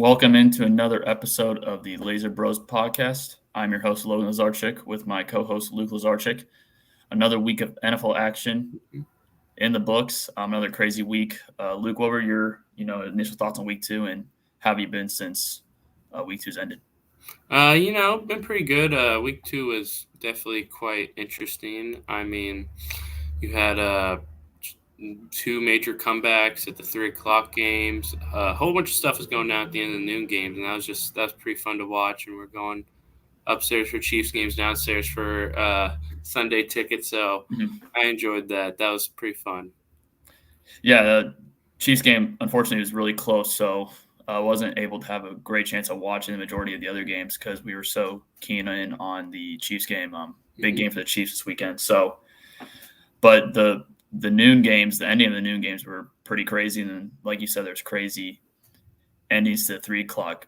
Welcome into another episode of the Laser Bros podcast. I'm your host, Logan Lazarchik, with my co-host, Luke Lazarchik. Another week of NFL action in the books. Another crazy week. Luke, what were your initial thoughts on week 2, and how have you been since week 2's ended? Been pretty good. Week 2 was definitely quite interesting. I mean, you had two major comebacks at the 3 o'clock games. A whole bunch of stuff was going down at the end of the noon games, and that was pretty fun to watch. And we're going upstairs for Chiefs games, downstairs for Sunday tickets. So I enjoyed that. That was pretty fun. Yeah, the Chiefs game, unfortunately, was really close, so I wasn't able to have a great chance of watching the majority of the other games because we were so keen in on the Chiefs game. Big game for the Chiefs this weekend. So, but the noon games, the ending of the noon games were pretty crazy. And then, like you said, there's crazy endings to the 3 o'clock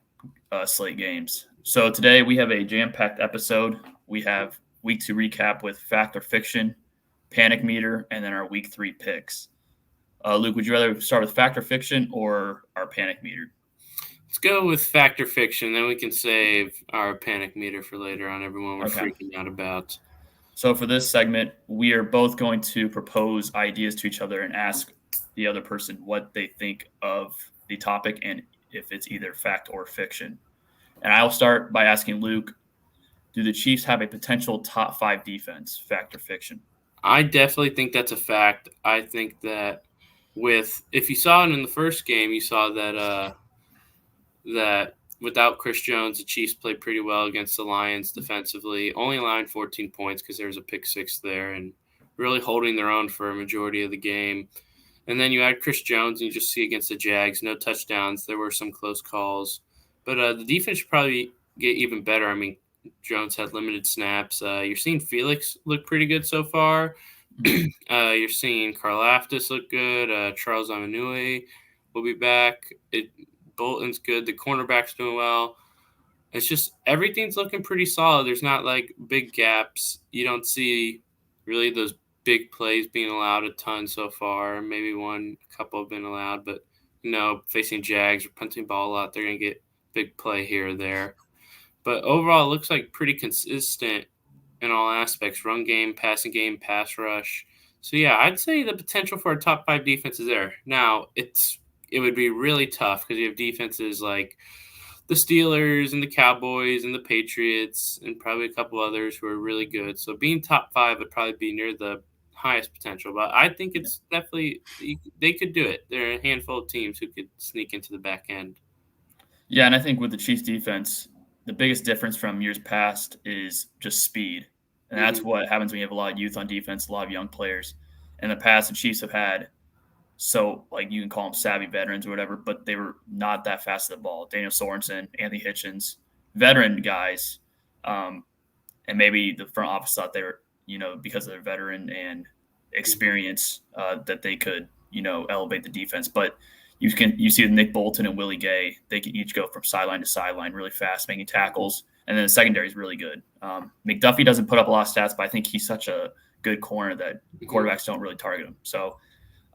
slate games. So today we have a jam-packed episode. We have week 2 recap with fact or fiction, panic meter, and then our week 3 picks. Luke, would you rather start with fact or fiction or our panic meter? Let's go with fact or fiction. Then we can save our panic meter for later on, everyone we're freaking out about. So for this segment, we are both going to propose ideas to each other and ask the other person what they think of the topic and if it's either fact or fiction. And I'll start by asking Luke, do the Chiefs have a potential top 5 defense, fact or fiction? I definitely think that's a fact. I think that if you saw it in the first game, you saw that without Chris Jones, the Chiefs played pretty well against the Lions defensively, only allowing 14 points because there was a pick six there and really holding their own for a majority of the game. And then you add Chris Jones and you just see against the Jags, no touchdowns. There were some close calls. But the defense should probably get even better. I mean, Jones had limited snaps. You're seeing Felix look pretty good so far. You're seeing Karlaftis look good. Charles Amanui will be back. Bolton's good. The cornerback's doing well. It's just everything's looking pretty solid. There's not like big gaps. You don't see really those big plays being allowed a ton so far. Maybe a couple have been allowed, but facing Jags or punting ball a lot, they're gonna get big play here or there. But overall, it looks like pretty consistent in all aspects: run game, passing game, pass rush. So yeah, I'd say the potential for a top 5 defense is there. Now it would be really tough because you have defenses like the Steelers and the Cowboys and the Patriots and probably a couple others who are really good. So being top 5 would probably be near the highest potential. But I think it's definitely they could do it. There are a handful of teams who could sneak into the back end. Yeah, and I think with the Chiefs defense, the biggest difference from years past is just speed. And that's what happens when you have a lot of youth on defense, a lot of young players. In the past, the Chiefs have had you can call them savvy veterans or whatever, but they were not that fast at the ball. Daniel Sorensen, Anthony Hitchens, veteran guys. And maybe the front office thought they were, because of their veteran and experience, that they could, elevate the defense. But you see with Nick Bolton and Willie Gay, they can each go from sideline to sideline really fast, making tackles. And then the secondary is really good. McDuffie doesn't put up a lot of stats, but I think he's such a good corner that quarterbacks don't really target him. So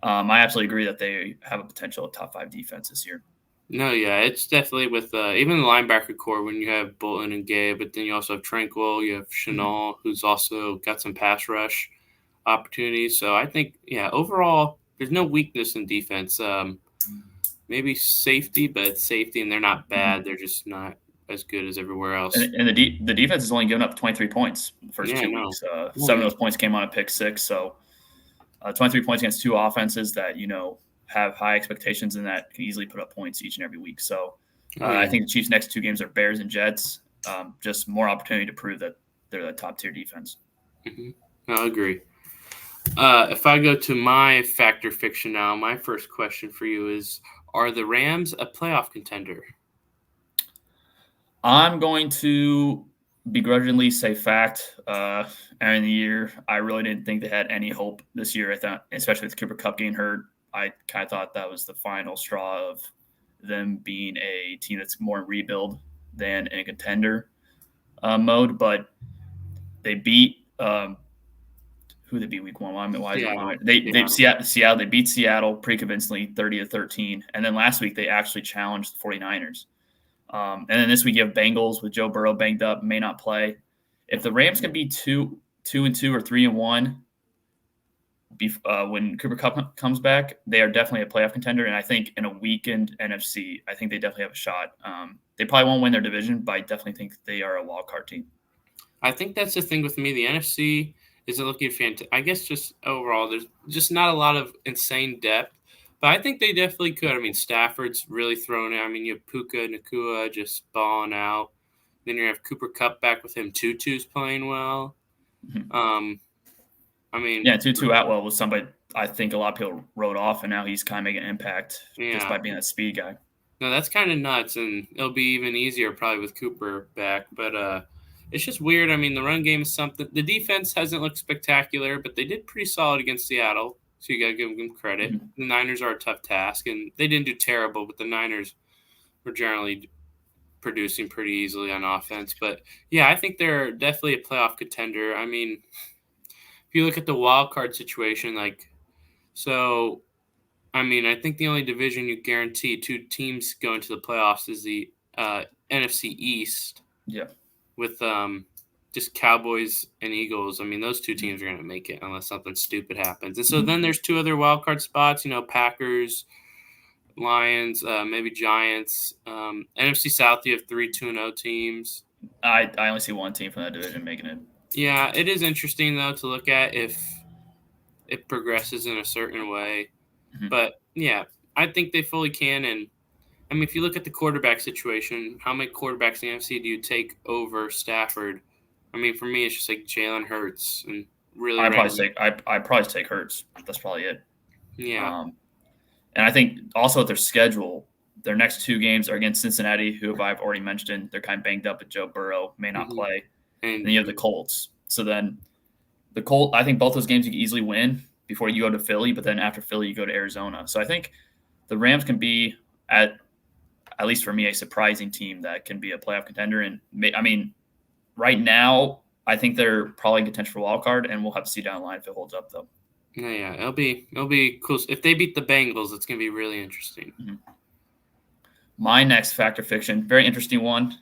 I absolutely agree that they have a potential top 5 defense this year. No, yeah, it's definitely with even the linebacker core when you have Bolton and Gay, but then you also have Tranquil, you have Chenal, who's also got some pass rush opportunities. So I think, overall, there's no weakness in defense. Maybe safety, but it's safety, and they're not bad. They're just not as good as everywhere else. And the defense has only given up 23 points the first 2 weeks. 7 of those points came on a pick six. So 23 points against 2 offenses that, have high expectations and that can easily put up points each and every week. So I think the Chiefs' next 2 games are Bears and Jets. Just more opportunity to prove that they're the top-tier defense. I agree. If I go to my fact or fiction now, my first question for you is, are the Rams a playoff contender? I'm going to begrudgingly say fact. Entering the year, I really didn't think they had any hope this year. I thought, especially with Cooper Kupp getting hurt, I kind of thought that was the final straw of them being a team that's more in rebuild than in a contender mode. But they beat who they beat week 1. Seattle. They beat Seattle pretty convincingly, 30-13. And then last week they actually challenged the 49ers. And then this week you have Bengals with Joe Burrow banged up, may not play. If the Rams can be 2-2 or 3-1 when Cooper Kupp comes back, they are definitely a playoff contender. And I think in a weakened NFC, I think they definitely have a shot. They probably won't win their division, but I definitely think they are a wild card team. I think that's the thing with me. The NFC isn't looking fantastic. I guess just overall, there's just not a lot of insane depth. But I think they definitely could. I mean, Stafford's really thrown it. I mean, you have Puka Nakua just balling out. Then you have Cooper Kupp back with him. Tutu's playing well. Mm-hmm. I mean, yeah, Tutu Atwell was somebody I think a lot of people wrote off, and now he's kind of making an impact just by being a speed guy. No, that's kind of nuts, and it'll be even easier probably with Cooper back. But it's just weird. I mean, the run game is something. The defense hasn't looked spectacular, but they did pretty solid against Seattle, so you got to give them credit. Mm-hmm. The Niners are a tough task, and they didn't do terrible, but the Niners were generally producing pretty easily on offense. But, yeah, I think they're definitely a playoff contender. I mean, if you look at the wild card situation, I think the only division you guarantee 2 teams going to the playoffs is the NFC East. Yeah. With just Cowboys and Eagles. I mean, those 2 teams are going to make it unless something stupid happens. And so then there's 2 other wild card spots, Packers, Lions, maybe Giants. NFC South, you have 3 2-0 teams. I only see 1 team from that division making it. Yeah, it is interesting, though, to look at if it progresses in a certain way. Mm-hmm. But, yeah, I think they fully can. And, I mean, if you look at the quarterback situation, how many quarterbacks in the NFC do you take over Stafford? I mean, for me, it's just like Jalen Hurts, and really, I probably take Hurts. That's probably it. Yeah. And I think also at their schedule, their next 2 games are against Cincinnati, who I've already mentioned. They're kind of banged up with Joe Burrow, may not play. And then you have the Colts. So then I think both those games you can easily win before you go to Philly, but then after Philly, you go to Arizona. So I think the Rams can be, at least for me, a surprising team that can be a playoff contender. And I mean, right now, I think they're probably in contention for wild card, and we'll have to see down the line if it holds up, though. Yeah, it'll be cool. If they beat the Bengals, it's going to be really interesting. Mm-hmm. My next fact or fiction, very interesting one.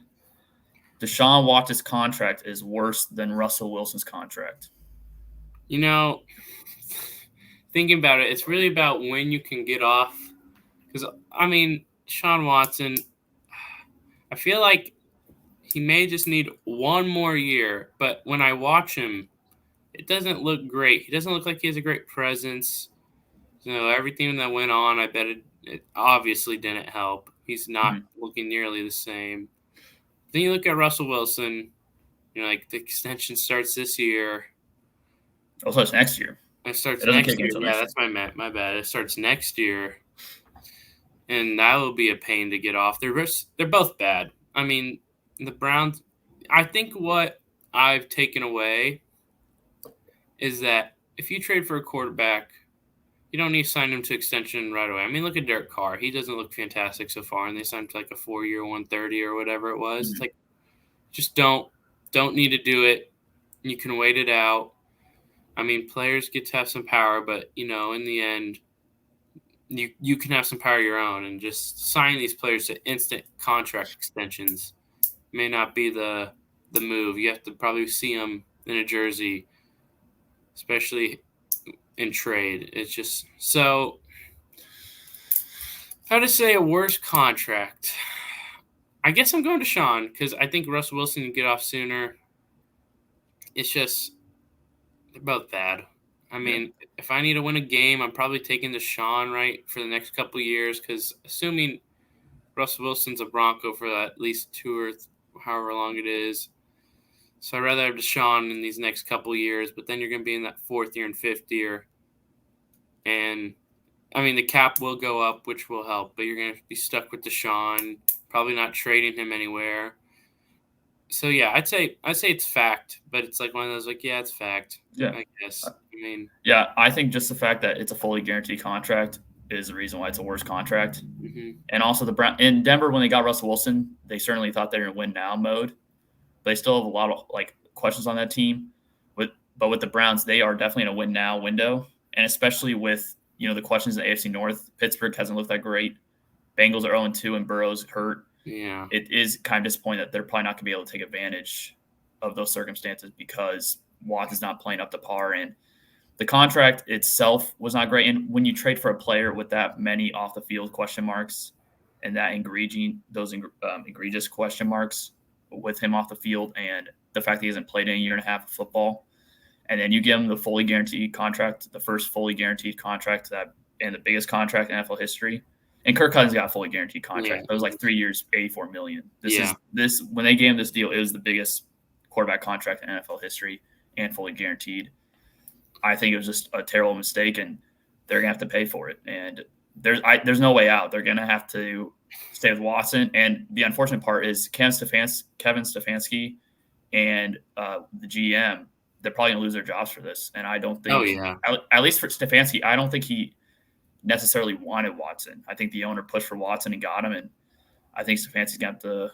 Deshaun Watson's contract is worse than Russell Wilson's contract. Thinking about it, it's really about when you can get off. Because, I mean, Deshaun Watson, I feel like he may just need 1 more year. But when I watch him, it doesn't look great. He doesn't look like he has a great presence. Everything that went on, I bet it obviously didn't help. He's not looking nearly the same. Then you look at Russell Wilson, the extension starts this year. Oh, so it's next year. It starts next year. Yeah, that's my bad. It starts next year. And that will be a pain to get off. They're both bad. I mean, the Browns, I think what I've taken away is that if you trade for a quarterback, you don't need to sign him to extension right away. I mean, look at Derek Carr. He doesn't look fantastic so far, and they signed to like a 4-year, 130 or whatever it was. It's like, just don't need to do it. You can wait it out. I mean, players get to have some power, but, in the end, you can have some power of your own, and just signing these players to instant contract extensions may not be the move. You have to probably see them in a jersey, especially in trade. It's just so. How to say a worse contract? I guess I'm going to Sean because I think Russell Wilson can get off sooner. It's just they're both bad. I mean, if I need to win a game, I'm probably taking Deshaun right for the next couple of years because assuming Russell Wilson's a Bronco for at least 2 or however long it is. So I'd rather have Deshaun in these next couple of years, but then you're going to be in that 4th year and 5th year. And, I mean, the cap will go up, which will help, but you're going to be stuck with Deshaun, probably not trading him anywhere. So, yeah, I'd say it's fact, but it's like one of those, it's fact, I guess. Yeah, I think just the fact that it's a fully guaranteed contract is the reason why it's a worse contract. Mm-hmm. And also in Denver, when they got Russell Wilson, they certainly thought they were in win now mode. They still have a lot of questions on that team. But with the Browns, they are definitely in a win now window. And especially with, the questions in the AFC North, Pittsburgh hasn't looked that great. Bengals are 0-2 and Burrow's hurt. Yeah. it is kind of disappointing that they're probably not going to be able to take advantage of those circumstances because Watson's not playing up to par, and the contract itself was not great. And when you trade for a player with that many off the field question marks and that egregious question marks with him off the field, and the fact that he hasn't played in a year and a half of football, and then you give him the fully guaranteed contract, the first fully guaranteed contract and the biggest contract in NFL history. And Kirk Cousins got a fully guaranteed contract. Yeah. It was like 3 years, $84 million. Yeah. This when they gave him this deal, it was the biggest quarterback contract in NFL history and fully guaranteed. I think it was just a terrible mistake, and they're gonna have to pay for it. And there's no way out. They're gonna have to stay with Watson. And the unfortunate part is Kevin Stefanski and the GM. They're probably gonna lose their jobs for this. And I don't think, Oh yeah. at least for Stefanski, I don't think he necessarily wanted Watson. I think the owner pushed for Watson and got him, and I think Stefanski's gonna have to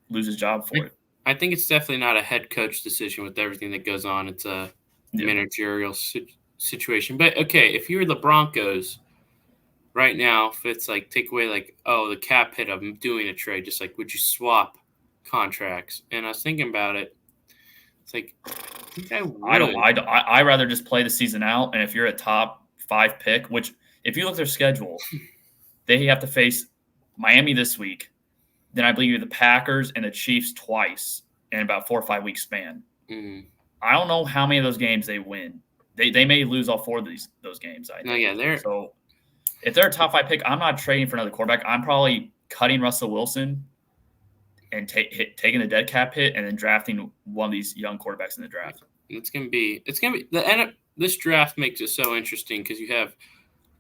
lose his job for it. I think it's definitely not a head coach decision with everything that goes on. It's a managerial situation. But okay, if you were the Broncos right now, if it's like take away like, oh, the cap hit of doing a trade, just like would you swap contracts? And I was thinking about it. It's like I think I would. I rather just play the season out. And if you're a top 5 pick, which if you look at their schedule, they have to face Miami this week. Then I believe the Packers and the Chiefs twice in about 4 or 5 week span. Mm. I don't know how many of those games they win. They may lose all 4 of those games. I think. No, yeah, so if they're a top 5 pick, I'm not trading for another quarterback. I'm probably cutting Russell Wilson and taking the dead cap hit and then drafting one of these young quarterbacks in the draft. It's gonna be this draft makes it so interesting because you have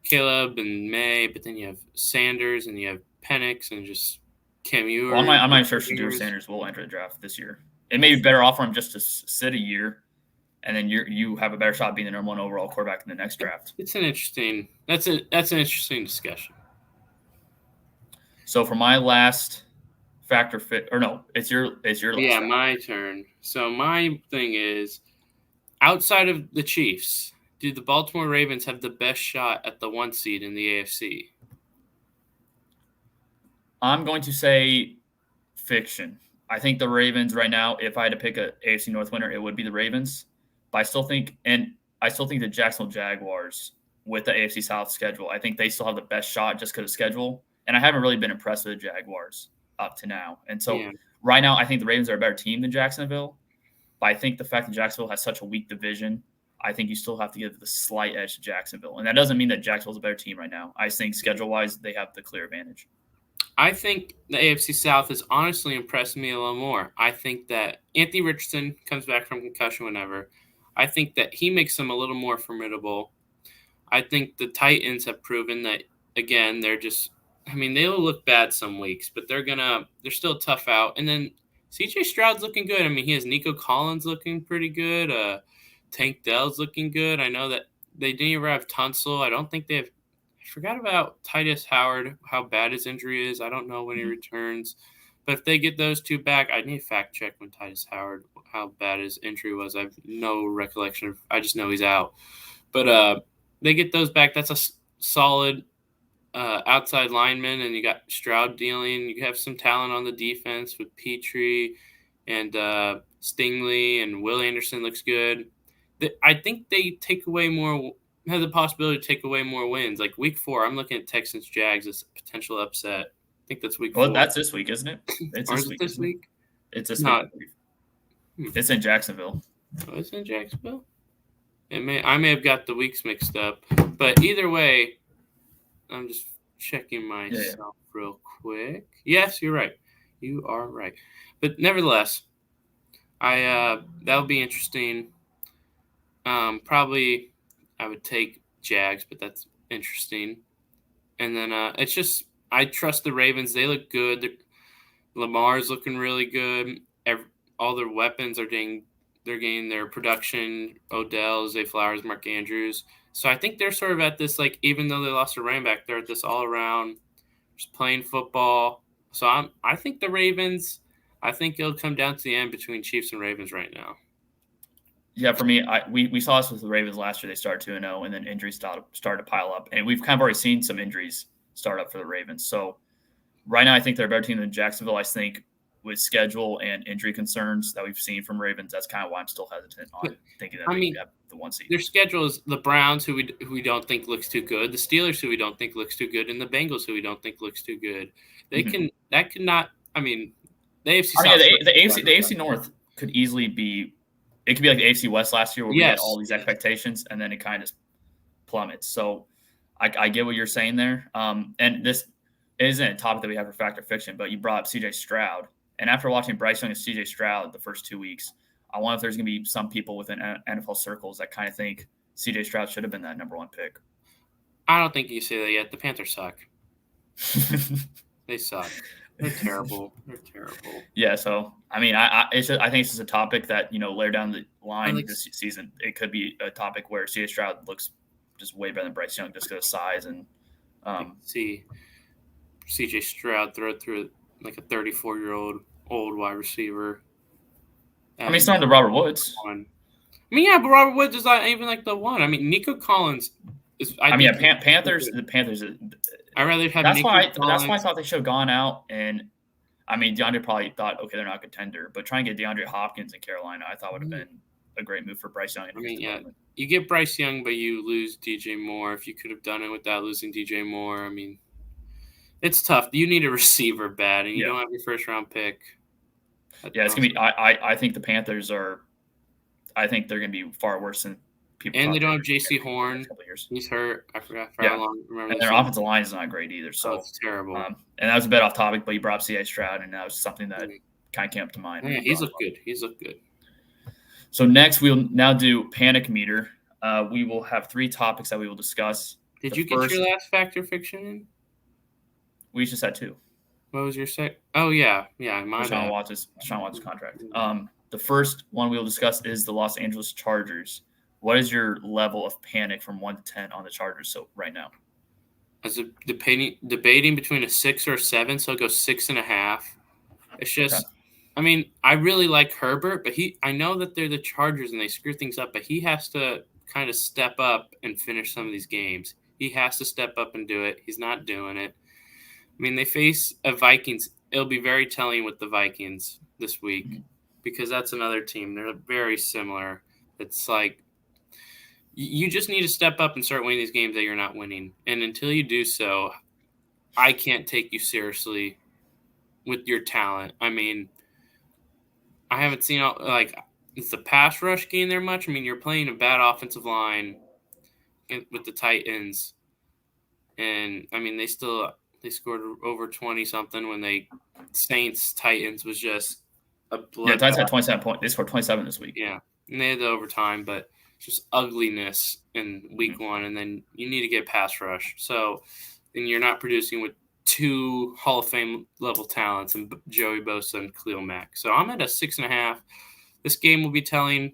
Caleb and May, but then you have Sanders and you have Penix and just Cam Ewers. Well, I'm not sure Shedeur Sanders will enter the draft this year. It may be better off for him just to sit a year, and then you have a better shot being the number 1 overall quarterback in the next draft. It's an interesting. That's an interesting discussion. So for my last factor fit, or no, it's your last. Yeah, my turn. So my thing is, outside of the Chiefs, do the Baltimore Ravens have the best shot at the 1 seed in the AFC? I'm going to say fiction. I think the Ravens right now, if I had to pick a AFC North winner, it would be the Ravens. But I still think the Jacksonville Jaguars with the AFC South schedule, I think they still have the best shot just because of schedule. And I haven't really been impressed with the Jaguars up to now. And so right now, I think the Ravens are a better team than Jacksonville. But I think the fact that Jacksonville has such a weak division, I think you still have to give the slight edge to Jacksonville. And that doesn't mean that Jacksonville's a better team right now. I think schedule-wise, they have the clear advantage. I think the AFC South has honestly impressed me a little more. I think that Anthony Richardson comes back from concussion whenever. I think that he makes them a little more formidable. I think the Titans have proven that, again, they'll look bad some weeks, but they're still tough out. And then CJ Stroud's looking good. I mean, he has Nico Collins looking pretty good. Tank Dell's looking good. I know that they didn't even have Tunsil. I don't think they have. I forgot about Titus Howard, how bad his injury is. I don't know when he returns. But if they get those 2 back, I need to fact check when Titus Howard, how bad his injury was. I have no recollection of. I just know he's out. But they get those back. That's a solid outside lineman, and you got Stroud dealing. You have some talent on the defense with Petrie and Stingley, and Will Anderson looks good. I think they have the possibility to take away more wins. Like week 4, I'm looking at Texans Jags as a potential upset. I think that's week 4. Well, that's this week, isn't it? It's this week. It's this week. It's in Jacksonville. Oh, it's in Jacksonville? I may have got the weeks mixed up. But either way, I'm just checking myself real quick. Yes, you're right. You are right. But nevertheless, that'll be interesting. Probably I would take Jags, but that's interesting. And then it's just I trust the Ravens. They look good. Lamar's looking really good. All their weapons they're getting their production. Odell, Zay Flowers, Mark Andrews. So I think they're sort of at this, like, even though they lost a running back, they're at this all around just playing football. So I think the Ravens. I think it'll come down to the end between Chiefs and Ravens right now. Yeah, for me, we saw this with the Ravens last year. They started 2-0, and then injuries started to pile up. And we've kind of already seen some injuries start up for the Ravens. So right now I think they're a better team than Jacksonville. I think with schedule and injury concerns that we've seen from Ravens, that's kind of why I'm still hesitant on thinking that they have the 1 seed. Their schedule is the Browns, who we don't think looks too good, the Steelers, who we don't think looks too good, and the Bengals, who we don't think looks too good. They can that could not. I mean, the AFC South. The AFC North could easily be. It could be like the AFC West last year, where we had all these expectations, and then it kind of plummets. So, I get what you're saying there. And this isn't a topic that we have for Fact or Fiction, but you brought up C.J. Stroud, and after watching Bryce Young and C.J. Stroud the first 2 weeks, I wonder if there's going to be some people within NFL circles that kind of think C.J. Stroud should have been that number 1 pick. I don't think you say that yet. The Panthers suck. They suck. They're terrible. They're terrible. Yeah, so I mean, I think it's just a topic that later down the line this season, it could be a topic where C.J. Stroud looks just way better than Bryce Young just because of size and. See C.J. Stroud through like a 34-year-old old wide receiver. I mean, it's not to Robert Woods. Yeah, but Robert Woods is not even like the one. I mean, Nico Collins is. Panthers. The Panthers. I'd rather have. That's why I thought they should have gone out and. I mean, DeAndre probably thought, okay, they're not a contender, but trying to get DeAndre Hopkins in Carolina, I thought would have been a great move for Bryce Young. You get Bryce Young, but you lose DJ Moore. If you could have done it without losing DJ Moore, I mean, it's tough. You need a receiver bad, and you don't have your first-round pick. It's gonna be. I think the Panthers are. I think they're gonna be far worse than people. And they don't have J.C. Horn. He's hurt. I forgot for how long. And their offensive line is not great either. So it's terrible. And that was a bit off topic, but you brought up C.J. Stroud, and that was something that kind of came up to mind. Yeah, he's looked good. He's looked good. So next, we'll now do Panic Meter. We will have 3 topics that we will discuss. Did you get your last Fact or Fiction in? We just had 2. What was your second? Oh, yeah. Deshaun Watson's contract. The first one we will discuss is the Los Angeles Chargers. What is your level of panic from 1 to 10 on the Chargers right now? As debating between a 6 or a 7, so I'll go 6.5. It's just, okay. I mean, I really like Herbert, but I know that they're the Chargers and they screw things up, but he has to kind of step up and finish some of these games. He has to step up and do it. He's not doing it. I mean, they face a Vikings. It'll be very telling with the Vikings this week because that's another team. They're very similar. It's like you just need to step up and start winning these games that you're not winning. And until you do so, I can't take you seriously with your talent. I mean, I haven't seen is the pass rush game there much? I mean, you're playing a bad offensive line with the Titans. And, I mean, they scored over 20-something when Saints Titans was just a blood. Yeah, Titans had 27 points. They scored 27 this week. Yeah, and they had the overtime, but just ugliness in week 1, and then you need to get pass rush. So, and you're not producing with 2 Hall of Fame level talents and Joey Bosa and Khalil Mack. So I'm at a 6.5. This game will be telling.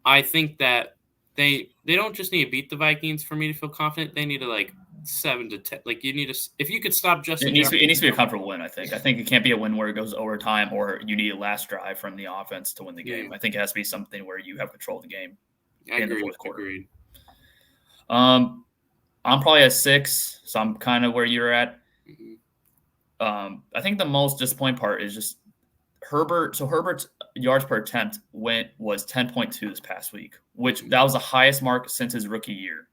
I think that they don't just need to beat the Vikings for me to feel confident. They need to 7 to 10. You need to, if you could stop Justin. It needs to be a comfortable win. I think it can't be a win where it goes overtime or you need a last drive from the offense to win the game. I think it has to be something where you have control of the game in the fourth quarter. Agreed. I'm probably at 6, so I'm kind of where you're at. I think the most disappointing part is just Herbert. So Herbert's yards per attempt was 10.2 this past week, which that was the highest mark since his rookie year,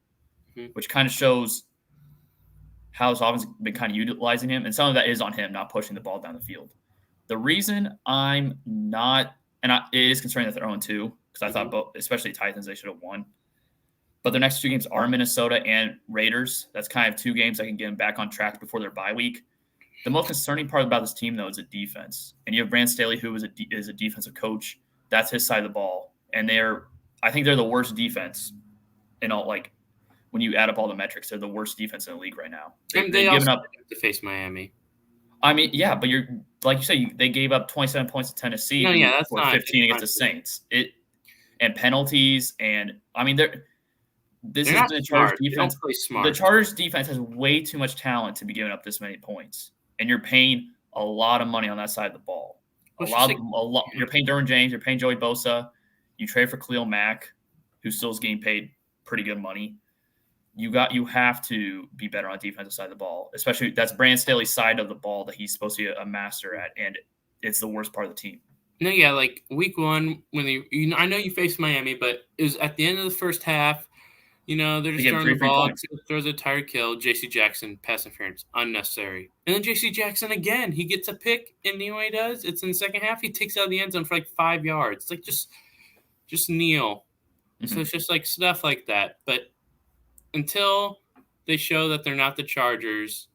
which kind of shows how his offense has been kind of utilizing him. And some of that is on him not pushing the ball down the field. The reason I'm not, and it is concerning that they're 0-2, because I thought both, especially Titans, they should have won. But their next 2 games are Minnesota and Raiders. That's kind of 2 games that can get them back on track before their bye week. The most concerning part about this team, though, is the defense. And you have Brand Staley, who is a defensive coach. That's his side of the ball. And I think they're the worst defense in all, when you add up all the metrics, they're the worst defense in the league right now. They've given up to face Miami. I mean, yeah, but you're like you said, they gave up 27 points to Tennessee. No, yeah, that's not 15 against the Saints. And penalties, and I mean, this is the Chargers defense. The Chargers defense has way too much talent to be giving up this many points, and you're paying a lot of money on that side of the ball. You're paying Derwin James, you're paying Joey Bosa, you trade for Khalil Mack, who still is getting paid pretty good money. you have to be better on the defensive side of the ball, especially that's Brandon Staley's side of the ball that he's supposed to be a master at, and it's the worst part of the team. No, yeah, like week one when I know you faced Miami, but it was at the end of the first half. They're just throwing the ball, throws a tired kill. J.C. Jackson, pass interference, unnecessary. And then J.C. Jackson again, he gets a pick, and you know what he does? It's in the second half. He takes out the end zone for like 5 yards. It's like just kneel. Mm-hmm. So it's just like stuff like that. But until they show that they're not the Chargers,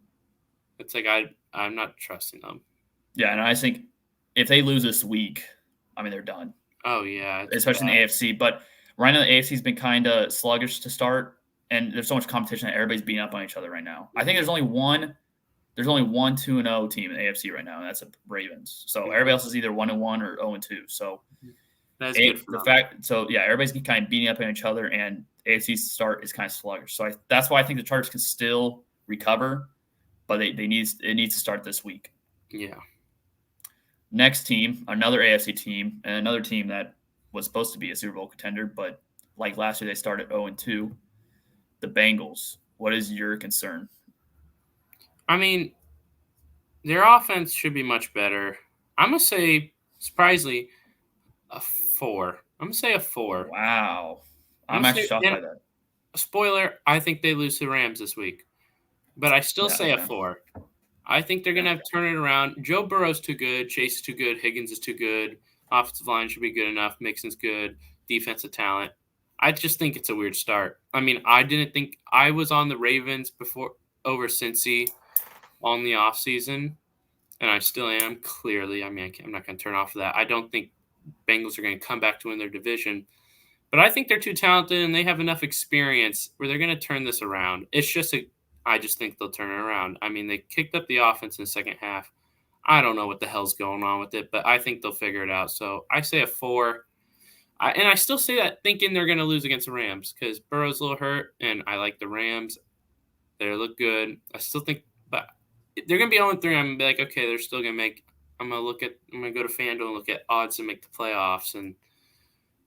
it's like I'm not trusting them. Yeah, and I think if they lose this week, I mean they're done. Oh yeah, especially in the AFC, but. Right now, the AFC's been kind of sluggish to start, and there's so much competition that everybody's beating up on each other right now. I think there's only one 2-0 team in the AFC right now, and that's the Ravens. So everybody else is either 1-1 or 0-2. So that's good for everybody's kind of beating up on each other, and AFC's start is kind of sluggish. So that's why I think the Chargers can still recover, but it needs to start this week. Yeah. Next team, another AFC team, and another team that was supposed to be a Super Bowl contender, but like last year they started 0-2. The Bengals. What is your concern? I mean, their offense should be much better. I'm going to say, surprisingly, a 4. I'm going to say a 4. Wow. I'm actually shocked by that. Spoiler, I think they lose to the Rams this week. But I still say a 4. I think they're going to have to turn it around. Joe Burrow's too good. Chase is too good. Higgins is too good. Offensive line should be good enough. Mixon's good. Defensive talent. I just think it's a weird start. I mean, I didn't think I was on the Ravens before over Cincy on the offseason, and I still am, clearly. I mean, I'm not going to turn off of that. I don't think Bengals are going to come back to win their division, but I think they're too talented and they have enough experience where they're going to turn this around. I just think they'll turn it around. I mean, they kicked up the offense in the second half. I don't know what the hell's going on with it, but I think they'll figure it out. So I say a 4. And I still say that thinking they're going to lose against the Rams because Burrow's a little hurt, and I like the Rams. They look good. I still think, but they're going to be 0-3. I'm going to be like, okay, they're still going to make. I'm going to go to FanDuel and look at odds to make the playoffs, and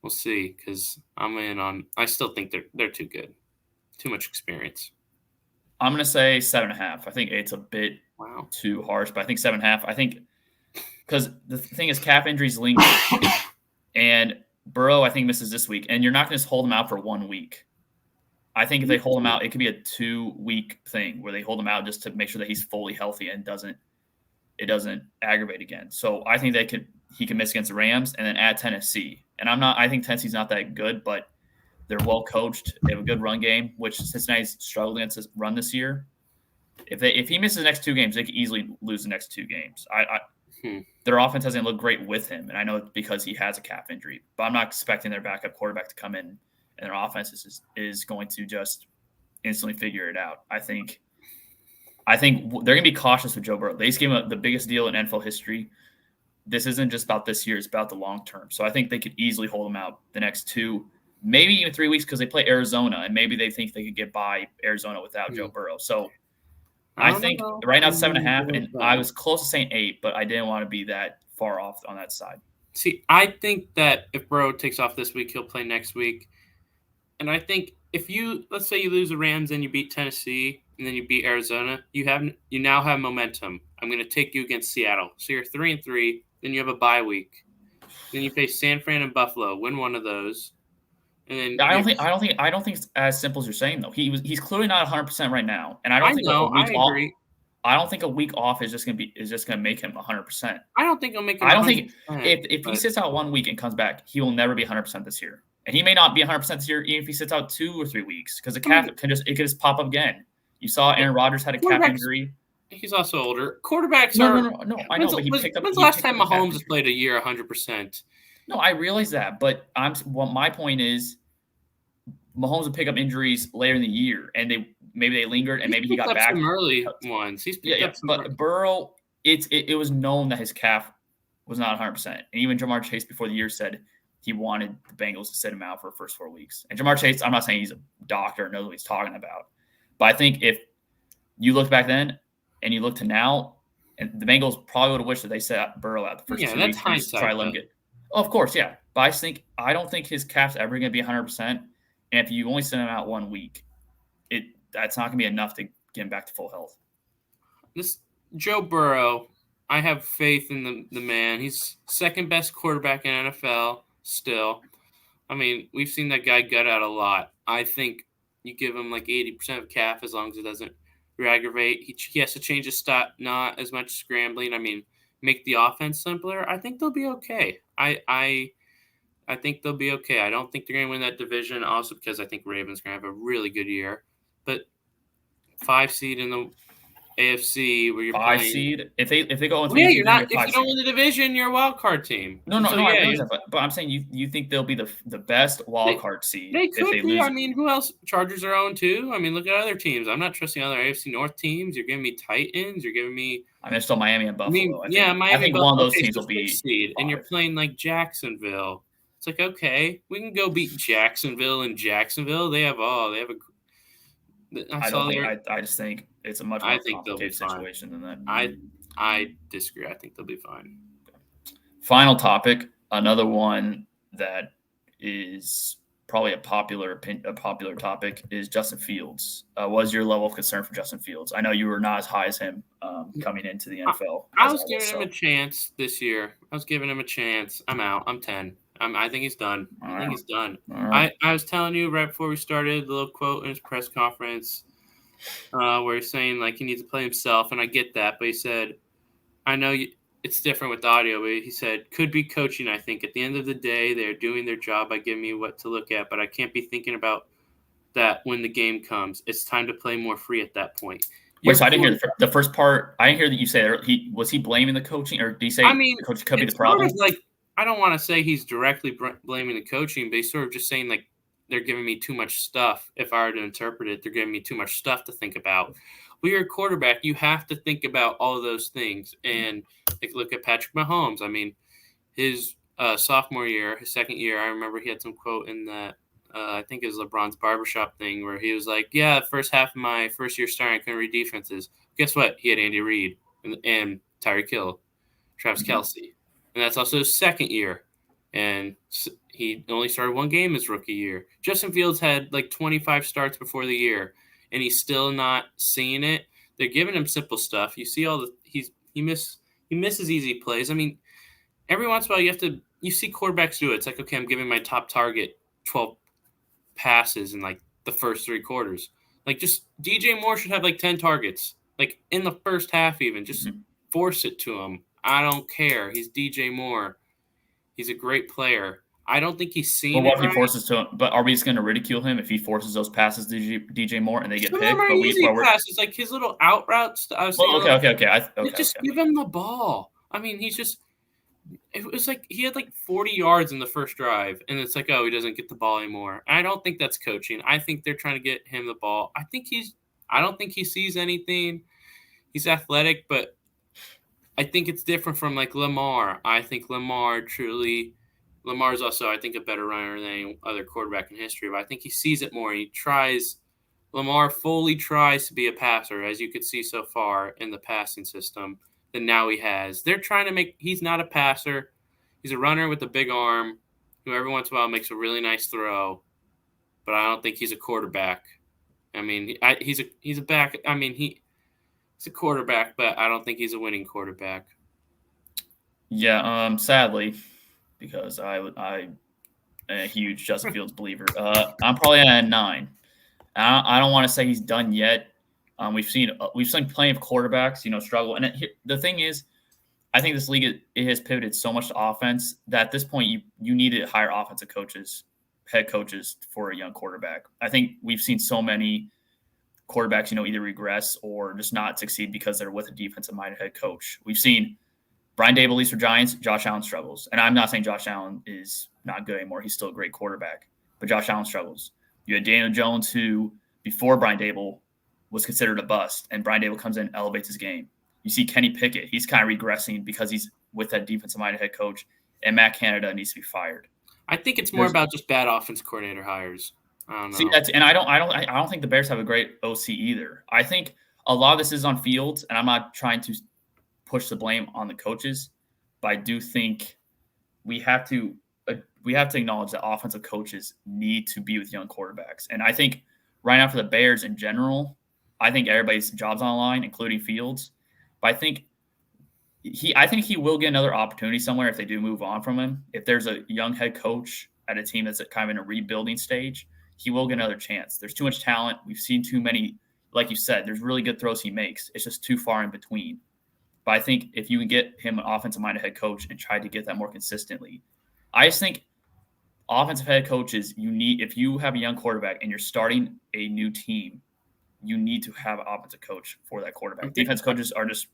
we'll see because I'm in on. I still think they're too good, too much experience. I'm going to say 7.5. I think 8's a bit too harsh, but I think 7.5. I think because the thing is calf injuries linger, and Burrow I think misses this week, and you're not going to just hold him out for 1 week. I think if they hold him out, it could be a 2-week thing where they hold him out just to make sure that he's fully healthy and it doesn't aggravate again. So I think he can miss against the Rams and then at Tennessee. And I think Tennessee's not that good, but they're well coached. They have a good run game, which Cincinnati's struggled against this run this year. If he misses the next 2 games, they could easily lose the next 2 games. Their offense hasn't looked great with him, and I know it's because he has a calf injury. But I'm not expecting their backup quarterback to come in and their offense is going to just instantly figure it out. I think they're going to be cautious with Joe Burrow. They just gave him the biggest deal in NFL history. This isn't just about this year; it's about the long term. So I think they could easily hold him out the next 2, maybe even 3 weeks because they play Arizona, and maybe they think they could get by Arizona without Joe Burrow. So I think right now it's 7.5, and I was close to saying 8, but I didn't want to be that far off on that side. See, I think that if Burrow takes off this week, he'll play next week. And I think if let's say you lose the Rams and you beat Tennessee and then you beat Arizona, you now have momentum. I'm going to take you against Seattle. So you're 3-3, then you have a bye week. Then you face San Fran and Buffalo, win one of those. And then I don't think it's as simple as you're saying though. He's clearly not 100% right now, and I don't think a week off is just going to make him 100%. I don't think he'll make him 100%. I don't think if he sits out 1 week and comes back, he will never be 100% this year. And he may not be 100% this year even if he sits out 2 or 3 weeks because the calf could just pop up again. You saw Aaron Rodgers had a calf injury. He's also older. Quarterbacks no. I know, but when's the last time Mahomes has played a year 100%? No, I realize that, but my point is Mahomes would pick up injuries later in the year, and maybe they lingered, and maybe he got back. Some early ones. He's picked up some but Burrow, it was known that his calf was not 100%, and even Jamar Chase before the year said he wanted the Bengals to sit him out for the first 4 weeks. And Jamar Chase, I'm not saying he's a doctor and knows what he's talking about, but I think if you look back then and you look to now, and the Bengals probably would have wished that they set Burrow out the first 2 weeks hindsight, to try to let him get. Oh, of course, yeah. But I don't think his calf's ever going to be 100%. And if you only send him out 1 week, that's not going to be enough to get him back to full health. This Joe Burrow, I have faith in the man. He's second best quarterback in NFL still. I mean, we've seen that guy gut out a lot. I think you give him like 80% of calf as long as it doesn't re-aggravate. He has to change his stop, not as much scrambling. I mean, make the offense simpler. I think they'll be okay. I think they'll be okay. I don't think they're going to win that division, also because I think Ravens going to have a really good year. But 5 seed in the AFC where you're 5 playing. seed. If they go on 3 Yeah, seed, you're not. If you don't win the division, you're a wild card team. No, I realize that, but I'm saying you think they'll be the best wild card seed. They could if they be. lose. I mean, who else? Chargers are 0-2. I mean, look at other teams. I'm not trusting other AFC North teams. You're giving me Titans. You're giving me. I mean, it's still Miami and Buffalo. Miami. I think one of those teams will be seed, 5. and you're playing like Jacksonville. It's like, okay, we can go beat Jacksonville in Jacksonville. They have a. I just think it's a much more complicated situation than that. I disagree. I think they'll be fine. Final topic, another one that is probably a popular topic is Justin Fields. What is your level of concern for Justin Fields? I know you were not as high as him coming into the NFL. I was giving him a chance this year. I was giving him a chance. I'm out. I'm 10. I think he's done. I think he's done. Right. I was telling you right before we started, the little quote in his press conference where he's saying, like, he needs to play himself, and I get that. But he said, I know it's different with the audio, but he said, could be coaching, I think. At the end of the day, they're doing their job by giving me what to look at, but I can't be thinking about that when the game comes. It's time to play more free at that point. Wait, so I didn't hear the first part. I didn't hear that you say was he blaming the coaching, or did he say the coach could be the problem? Sort of like, I don't want to say he's directly blaming the coaching, but he's sort of just saying, like, they're giving me too much stuff. If I were to interpret it, they're giving me too much stuff to think about. When you're a quarterback, you have to think about all of those things. And like, look at Patrick Mahomes. I mean, his sophomore year, his second year, I remember he had some quote in that, I think it was LeBron's barbershop thing, where he was like, yeah, the first half of my first year starting, I couldn't read defenses. Guess what? He had Andy Reid and Tyreek Hill, Travis Kelce. And that's also his second year. And he only started one game his rookie year. Justin Fields had like 25 starts before the year, and he's still not seeing it. They're giving him simple stuff. You see he misses easy plays. I mean, every once in a while you see quarterbacks do it. It's like, okay, I'm giving my top target 12 passes in like the first 3 quarters. Like, just DJ Moore should have like 10 targets, like in the first half even. Just force it to him. I don't care. He's DJ Moore. He's a great player. I don't think he's seen it. Well, what if he forces to him? But are we just going to ridicule him if he forces those passes to DJ Moore and they get picked? But easy passes, like his little out routes. Okay. Just give him the ball. I mean, it was like he had like 40 yards in the first drive, and it's like, oh, he doesn't get the ball anymore. I don't think that's coaching. I think they're trying to get him the ball. I don't think he sees anything. He's athletic, but I think it's different from like Lamar. I think Lamar's also, I think, a better runner than any other quarterback in history, but I think he sees it more. Lamar fully tries to be a passer, as you could see so far in the passing system, than now he has. They're trying to he's not a passer. He's a runner with a big arm who every once in a while makes a really nice throw, but I don't think he's a quarterback. I mean, he's a back. I mean, he's a quarterback, but I don't think he's a winning quarterback. Yeah, sadly, because I'm a huge Justin Fields believer. I'm probably at 9. I don't want to say he's done yet. We've seen plenty of quarterbacks, struggle. And the thing is, I think this league it has pivoted so much to offense that at this point you need to hire offensive coaches, head coaches for a young quarterback. I think we've seen so many quarterbacks, either regress or just not succeed because they're with a defensive-minded head coach. We've seen Brian Daboll leaves for Giants. Josh Allen struggles. And I'm not saying Josh Allen is not good anymore. He's still a great quarterback. But Josh Allen struggles. You had Daniel Jones, who, before Brian Daboll, was considered a bust. And Brian Daboll comes in and elevates his game. You see Kenny Pickett. He's kind of regressing because he's with that defensive-minded head coach. And Matt Canada needs to be fired. I think it's more about just bad offense coordinator hires. I don't know. See, I don't think the Bears have a great OC either. I think a lot of this is on Fields, and I'm not trying to push the blame on the coaches, but I do think we have to acknowledge that offensive coaches need to be with young quarterbacks. And I think right now for the Bears in general, I think everybody's job's on the line, including Fields. But I think he will get another opportunity somewhere if they do move on from him. If there's a young head coach at a team that's kind of in a rebuilding stage, he will get another chance. There's too much talent. We've seen too many, like you said, there's really good throws he makes. It's just too far in between. But I think if you can get him an offensive-minded head coach and try to get that more consistently, I just think offensive head coaches, if you have a young quarterback and you're starting a new team, you need to have an offensive coach for that quarterback. Defense coaches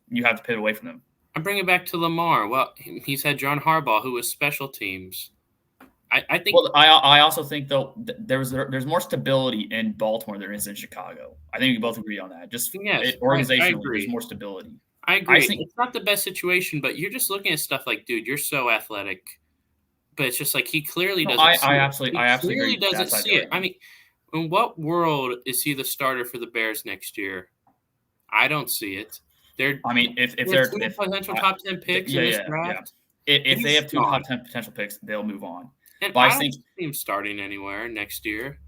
you have to pivot away from them. I'm bringing it back to Lamar. Well, he's had John Harbaugh, who was special teams. I think. Well, I also think though there's more stability in Baltimore than there is in Chicago. I think we both agree on that. Just organizationally, there's more stability. I agree. It's not the best situation, but you're just looking at stuff like, dude, you're so athletic, but it's just like he clearly doesn't. I absolutely doesn't see it. I mean, in what world is he the starter for the Bears next year? I don't see it. If they're potential top 10 picks in this draft, if they have 2 top 10 potential picks, they'll move on. And I don't see him starting anywhere next year,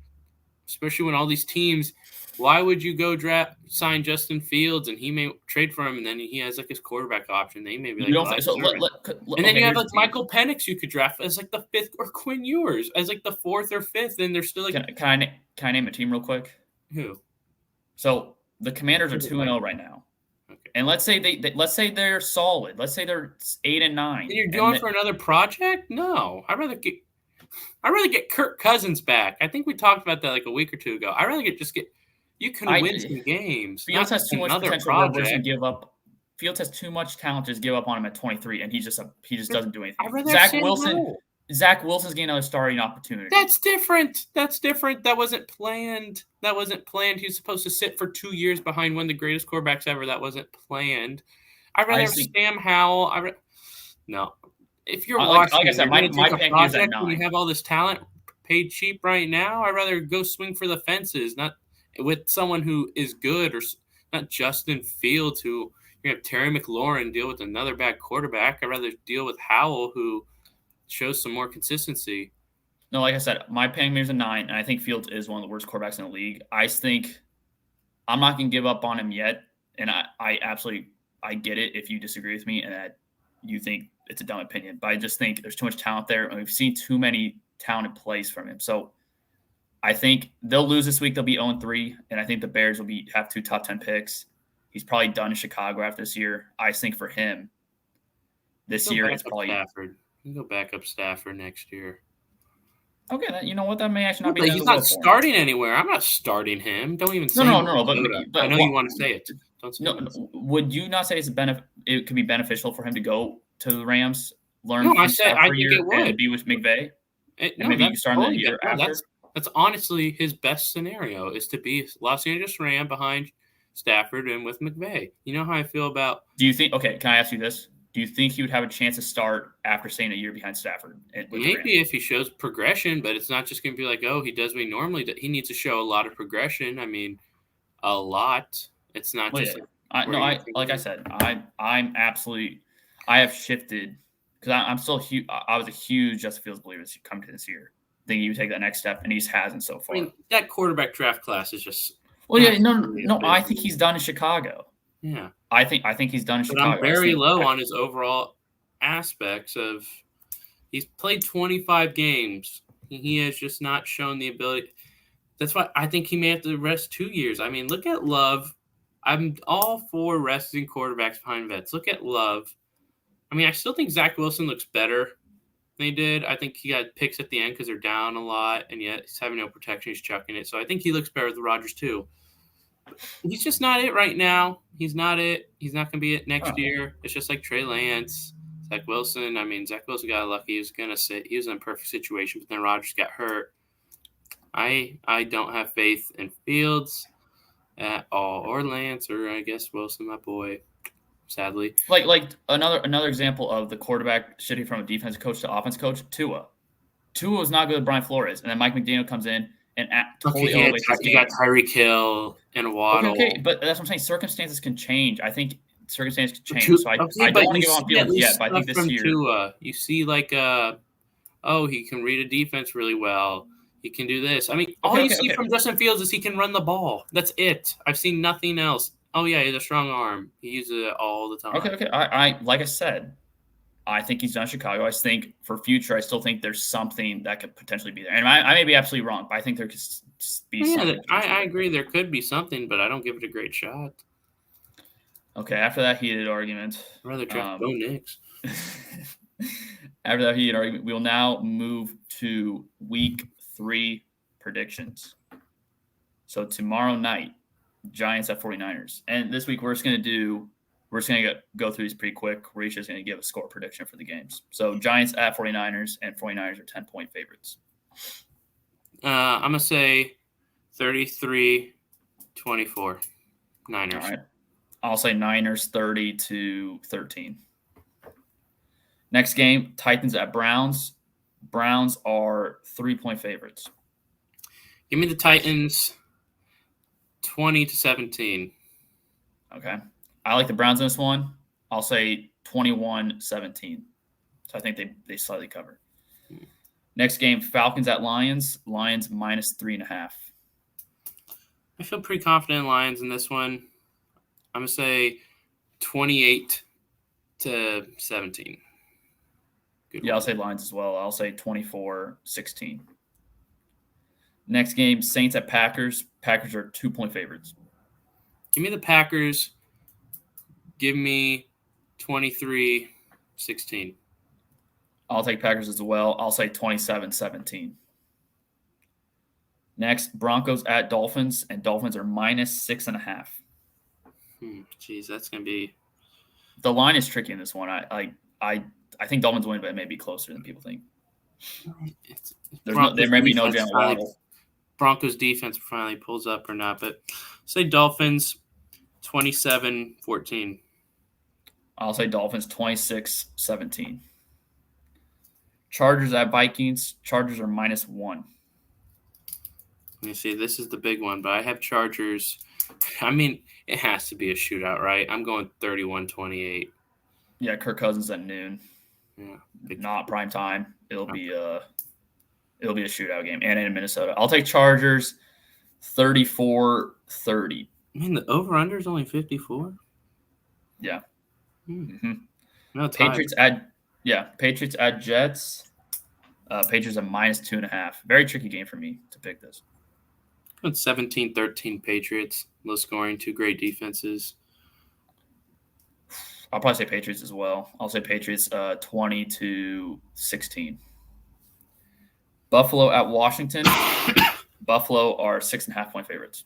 especially when all these teams. Why would you go sign Justin Fields and he may trade for him and then he has like his quarterback option? They may be like, and then you have like Michael Penix you could draft as like the 5th, or Quinn Ewers as like the 4th or 5th, and they're still like. Can I name a team real quick? Who? So the Commanders are 2-0 right now. Okay. And let's say they're solid. Let's say they're 8-9. And you're going for another project? No, I'd rather get Kirk Cousins back. I think we talked about that like a week or two ago. I'd rather get. You can win some games. Fields has too much potential to give up. Fields has too much talent to just give up on him at 23, and he just doesn't do anything. Zach Wilson's getting another starting opportunity. That's different. That wasn't planned. He was supposed to sit for 2 years behind one of the greatest quarterbacks ever. That wasn't planned. I'd rather have Sam Howell. No. If you're watching, like I said, my pick is at 9. You have all this talent paid cheap right now. I'd rather go swing for the fences, not with someone who is good, or not Justin Fields, who you're going to have Terry McLaurin deal with another bad quarterback. I'd rather deal with Howell, who shows some more consistency. No, like I said, my picking is a 9, and I think Fields is one of the worst quarterbacks in the league. I think I'm not going to give up on him yet, and I get it if you disagree with me and that you think it's a dumb opinion, but I just think there's too much talent there, and we've seen too many talented plays from him. So I think they'll lose this week. They'll be 0-3, and I think the Bears will have 2 top 10 picks. He's probably done in Chicago after this year. I think for him, this year it's probably Stafford. You can go back up Stafford next year. Okay, you know what? That may actually not be. He's not starting anywhere. I'm not starting him. Don't even say no. But I know you want to say it. Don't say no. Would you not say it could be beneficial for him to go to the Rams, learn? No, I think it would. And be with McVay. Maybe you start the year after. That's honestly his best scenario is to be Los Angeles Ram behind Stafford and with McVay. You know how I feel about. Do you think? Okay, can I ask you this? Do you think he would have a chance to start after staying a year behind Stafford? Maybe if he shows progression, but it's not just going to be like, oh, he does what he normally does. He needs to show a lot of progression. I mean, a lot. It's not just. Like I said, I'm absolutely. I have shifted because I'm still huge. I was a huge Justin Fields believer coming to this year. Thinking he would take that next step, and he hasn't so far. I mean, that quarterback draft class is just. Well, yeah, no. I think he's done in Chicago. Yeah, I think he's done in Chicago. I'm very low on his overall aspects of. He's played 25 games. He has just not shown the ability. That's why I think he may have to rest 2 years. I mean, look at Love. I'm all for resting quarterbacks behind vets. Look at Love. I mean, I still think Zach Wilson looks better than he did. I think he got picks at the end because they're down a lot, and yet he's having no protection. He's chucking it. So I think he looks better than Rodgers too. He's just not it right now. He's not it. He's not going to be it next year. It's just like Trey Lance, Zach Wilson. I mean, Zach Wilson got lucky. He was going to sit. He was in a perfect situation, but then Rodgers got hurt. I don't have faith in Fields at all, or Lance, or I guess Wilson, my boy. Sadly, like another example of the quarterback shifting from a defensive coach to offense coach. Tua was not good with Brian Flores, and then Mike McDaniel comes in and totally elevates his game. You got Tyreek Hill and Waddle. Okay, but that's what I'm saying. Circumstances can change. I think circumstances can change. So I don't want to give on Fields yet, but I think this year Tua, you see like he can read a defense really well. he can do this. I mean, all you see from Justin Fields is he can run the ball. That's it. I've seen nothing else. Oh, yeah, he has a strong arm. He uses it all the time. Okay. I like I said, I think he's done Chicago. I think for future, I still think there's something that could potentially be there. And I may be absolutely wrong, but I think there could be something. I agree there could be something, but I don't give it a great shot. Okay, after that heated argument. I'd rather draft Bo Nix. After that heated argument, we will now move to week 3 predictions. So tomorrow night, Giants at 49ers. And this week we're just going to go through these pretty quick. We're each just going to give a score prediction for the games. So Giants at 49ers, and 49ers are 10-point favorites. I'm going to say 33-24. Niners. All right. I'll say Niners 30-13. Next game, Titans at Browns. Browns are 3-point favorites. Give me the Titans 20-17. Okay. I like the Browns in this one. I'll say 21-17. So I think they slightly cover. Next game, Falcons at Lions. Lions -3.5. I feel pretty confident in Lions in this one. I'm going to say 28-17. Yeah, I'll say Lions as well. I'll say 24-16. Next game, Saints at Packers. Packers are 2-point favorites. Give me the Packers. Give me 23-16. I'll take Packers as well. I'll say 27-17. Next, Broncos at Dolphins, and Dolphins are -6.5. Jeez, that's going to be... The line is tricky in this one. I think Dolphins win, but it may be closer than people think. There may be no Jalen Waddle. Broncos defense finally pulls up or not, but say Dolphins 27-14. I'll say Dolphins 26-17. Chargers at Vikings. Chargers are -1. Let me see. This is the big one, but I have Chargers. I mean, it has to be a shootout, right? I'm going 31-28. Yeah, Kirk Cousins at noon. Yeah, not prime time. It'll be a shootout game, and in Minnesota. I'll take Chargers 34-30. I mean, the over/under is only 54. Yeah. Mm-hmm. No, Patriots at Jets. Patriots are -2.5. Very tricky game for me to pick this. 17-13 Patriots. Low scoring, 2 great defenses. I'll probably say Patriots as well. I'll say Patriots 20-16. Buffalo at Washington. Buffalo are 6.5-point favorites.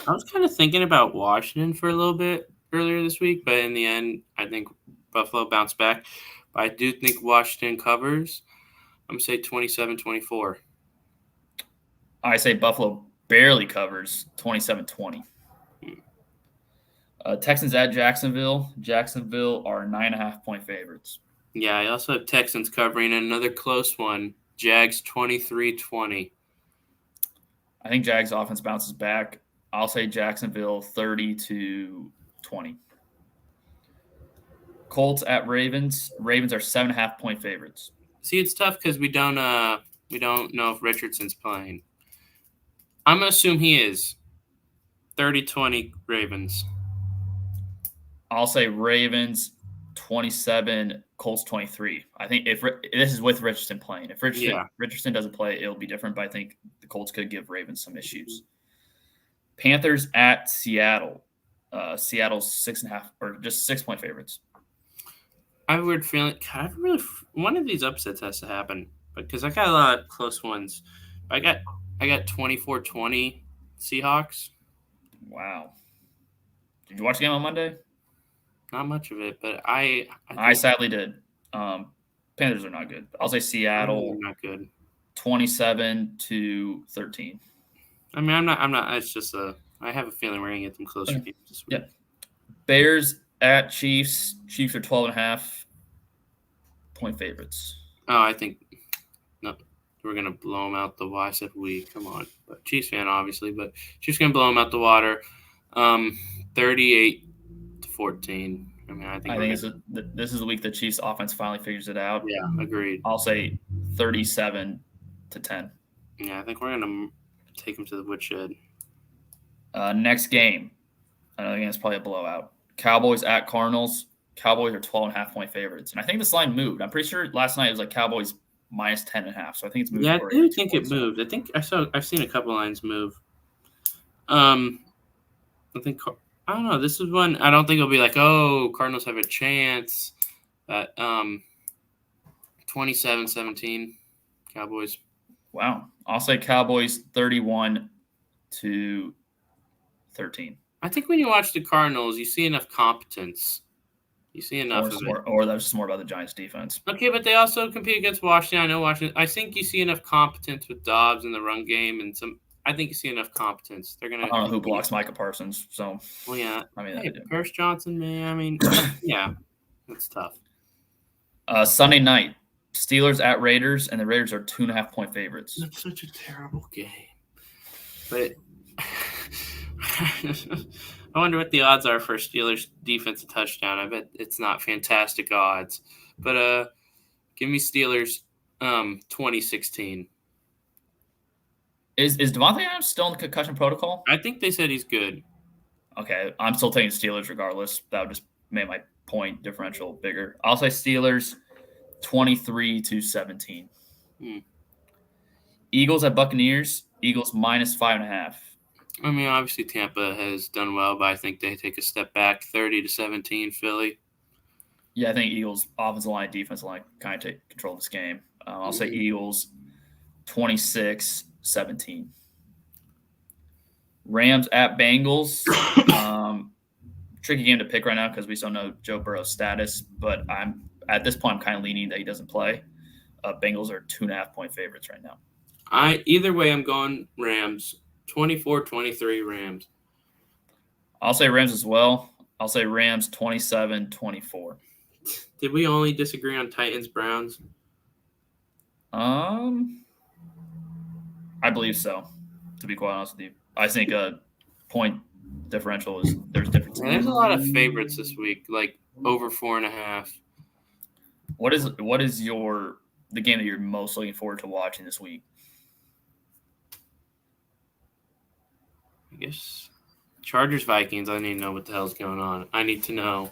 I was kind of thinking about Washington for a little bit earlier this week, but in the end, I think Buffalo bounced back. But I do think Washington covers. I'm going to say 27-24. I say Buffalo barely covers 27-20. Texans at Jacksonville. Jacksonville are 9.5-point favorites. Yeah, I also have Texans covering another close one. Jags 23-20. I think Jags offense bounces back. I'll say Jacksonville 30-20. Colts at Ravens. Ravens are 7.5-point favorites. See, it's tough because we don't know if Richardson's playing. I'm gonna assume he is. 30-20 Ravens. I'll say Ravens 27, Colts 23. I think if this is with Richardson playing. If Richardson doesn't play, it'll be different. But I think the Colts could give Ravens some issues. Panthers at Seattle. Seattle's 6.5 or just 6-point favorites. I have a weird feeling. One of these upsets has to happen, because I got a lot of close ones. I got 24-20 Seahawks. Wow. Did you watch the game on Monday? Not much of it, but I sadly did. Panthers are not good. I'll say Seattle not good. 27-13. I mean, I'm not. It's just I have a feeling we're gonna get them closer games this week. Yeah. Bears at Chiefs. Chiefs are 12.5-point favorites. Oh, I think no, we're gonna blow them out the water. I said we. Come on, but Chiefs fan obviously, but Chiefs gonna blow them out the water. 38-14. I mean, I think this is the week the Chiefs offense finally figures it out. Yeah, agreed. I'll say 37-10. Yeah, I think we're gonna take him to the woodshed. Next game, I think it's probably a blowout. Cowboys at Cardinals. Cowboys are 12.5-point favorites, and I think this line moved. I'm pretty sure last night it was like Cowboys minus 10.5, so I think it's moved. Yeah, I forward do 2 think it points. moved. I think I've seen a couple lines move. I think I don't know. This is one I don't think it'll be like, oh, Cardinals have a chance. But 27-17, Cowboys. Wow, I'll say Cowboys 31-13. I think when you watch the Cardinals, you see enough competence. You see enough of it. Or that's just more about the Giants' defense. Okay, but they also compete against Washington. I know Washington. I think you see enough competence with Dobbs in the run game and some. I think you see enough competence. They're gonna. I don't know who blocks Micah Parsons, so. Well, yeah. I mean, hey, Paris Johnson, man. I mean, yeah, that's tough. Sunday night, Steelers at Raiders, and the Raiders are 2.5-point favorites. That's such a terrible game. But I wonder what the odds are for a Steelers defensive touchdown. I bet it's not fantastic odds. But give me Steelers 2016. Is Devontae Adams still in the concussion protocol? I think they said he's good. Okay, I'm still taking Steelers regardless. That would just make my point differential bigger. I'll say Steelers 23-17. Eagles at Buccaneers. Eagles minus 5.5. I mean, obviously Tampa has done well, but I think they take a step back, 30-17, Philly. Yeah, I think Eagles offensive line, defensive line kind of take control of this game. I'll say Eagles 26-17. Rams at Bengals. Tricky game to pick right now because we still know Joe Burrow's status, but at this point I'm kind of leaning that he doesn't play. Bengals are 2.5-point favorites right now. Either way, I'm going Rams. 24-23 Rams. I'll say Rams as well. I'll say Rams 27-24. Did we only disagree on Titans Browns? I believe so. To be quite honest with you, I think a point differential there's difference. There's a lot of favorites this week, like over 4.5. What is the game that you're most looking forward to watching this week? I guess Chargers Vikings. I need to know what the hell's going on. I need to know.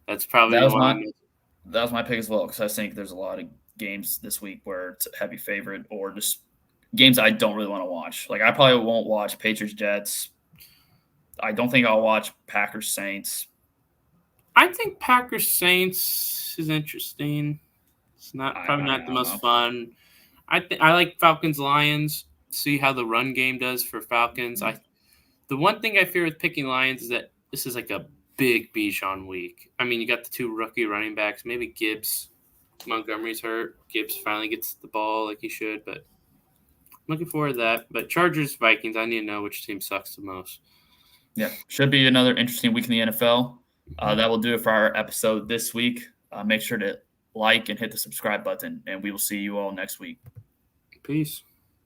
That's probably that was my pick as well because I think there's a lot of games this week where it's a heavy favorite or just games I don't really want to watch. Like I probably won't watch Patriots Jets. I don't think I'll watch Packers Saints. I think Packers Saints is interesting. It's probably not the most fun. I like Falcons Lions. See how the run game does for Falcons. The one thing I fear with picking Lions is that this is like a big Bijan week. I mean, you got the two rookie running backs. Maybe Gibbs. Montgomery's hurt. Gibbs finally gets the ball like he should, but I'm looking forward to that. But Chargers, Vikings, I need to know which team sucks the most. Yeah, should be another interesting week in the NFL. That will do it for our episode this week. Make sure to like and hit the subscribe button, and we will see you all next week. Peace.